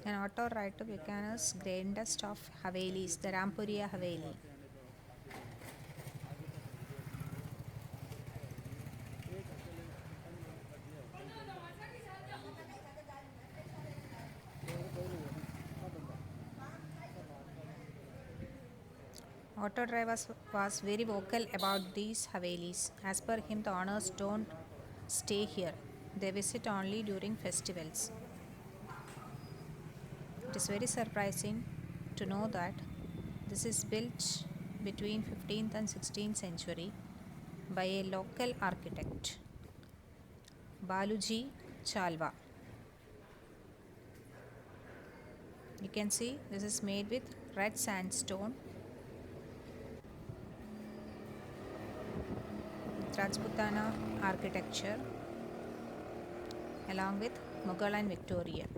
An auto ride to Bikaner's grandest of Havelis, the Rampuria Haveli. Auto driver was very vocal about these Havelis. As per him, the owners don't stay here, they visit only during festivals. It is very surprising to know that this is built between 15th and 16th century by a local architect, Baluji Chalva. You can see this is made with red sandstone, Rajputana architecture along with Mughal and Victorian.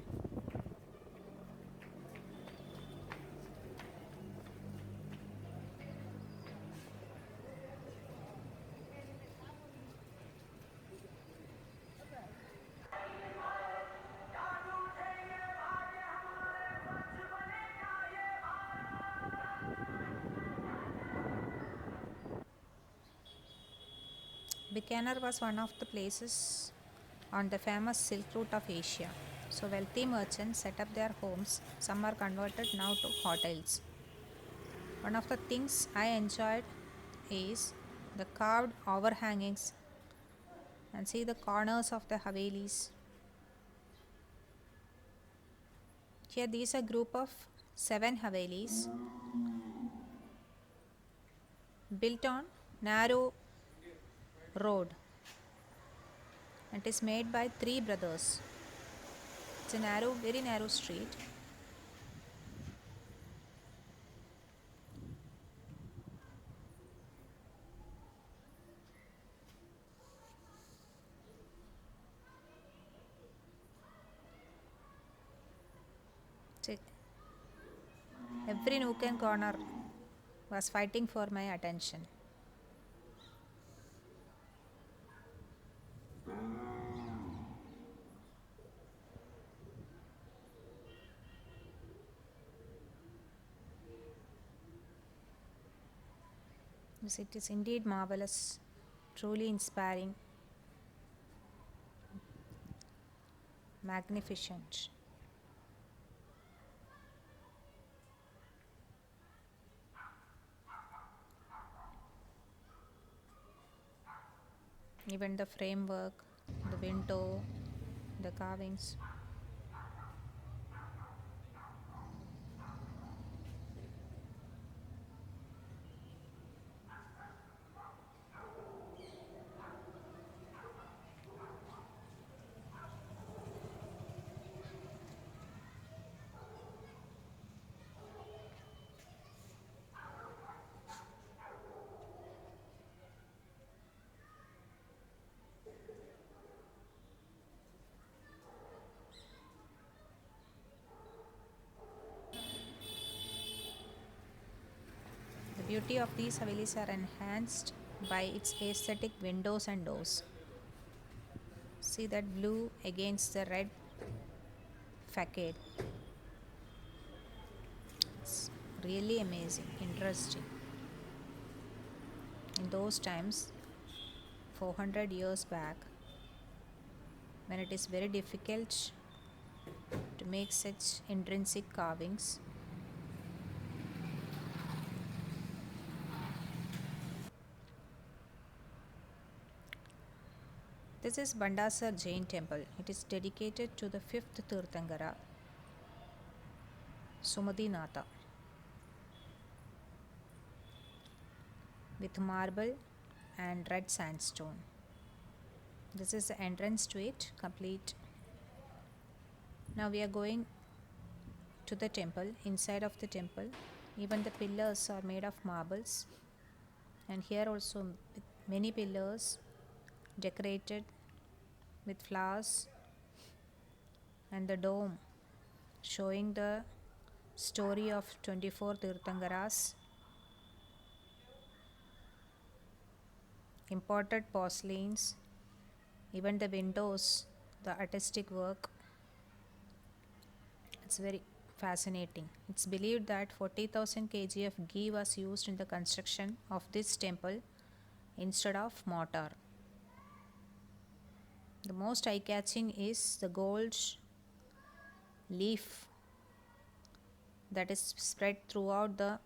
Bikaner was one of the places on the famous Silk Route of Asia. So wealthy merchants set up their homes. Some are converted now to hotels. One of the things I enjoyed is the carved overhangings and see the corners of the Havelis. Here these are group of 7 Havelis built on narrow road. It is made by 3 brothers. It's a narrow, very narrow street. See, every nook and corner was fighting for my attention. Yes, it is indeed marvelous, truly inspiring, magnificent. Even the framework, the window, the carvings. The beauty of these Havelis are enhanced by its aesthetic windows and doors. See that blue against the red facade. It's really amazing, interesting. In those times, 400 years back, when it is very difficult to make such intrinsic carvings, this is Bandasar Jain temple. It is dedicated to the 5th Tirthangara, Sumadinatha, with marble and red sandstone. This is the entrance to it, complete. Now we are going to the temple. Inside of the temple, even the pillars are made of marbles, and here also with many pillars decorated with flowers, and the dome showing the story of 24 Tirthangaras, imported porcelains, even the windows, the artistic work. It's very fascinating. It's believed that 40,000 kg of ghee was used in the construction of this temple instead of mortar. The most eye catching is the gold leaf that is spread throughout the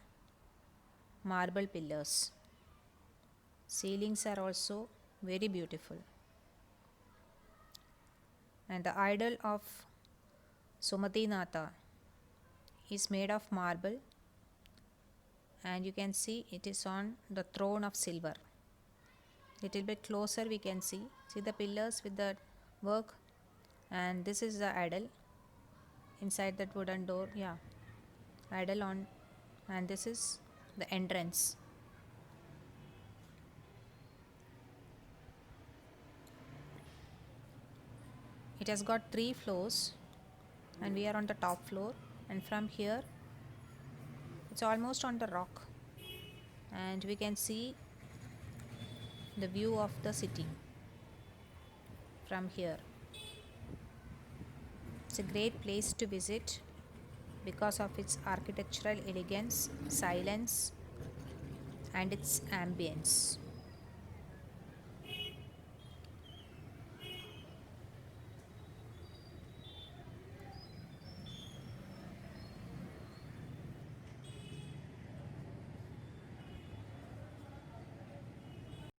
marble pillars. Ceilings are also very beautiful. And the idol of Sumadinatha is made of marble, and you can see it is on the throne of silver. Little bit closer we can see the pillars with the work, and this is the idol inside that wooden door. Yeah, idol on, and this is the entrance. It has got 3 floors, and we are on the top floor, and from here it's almost on the rock, and we can see the view of the city from here. It's a great place to visit because of its architectural elegance, silence, and its ambience.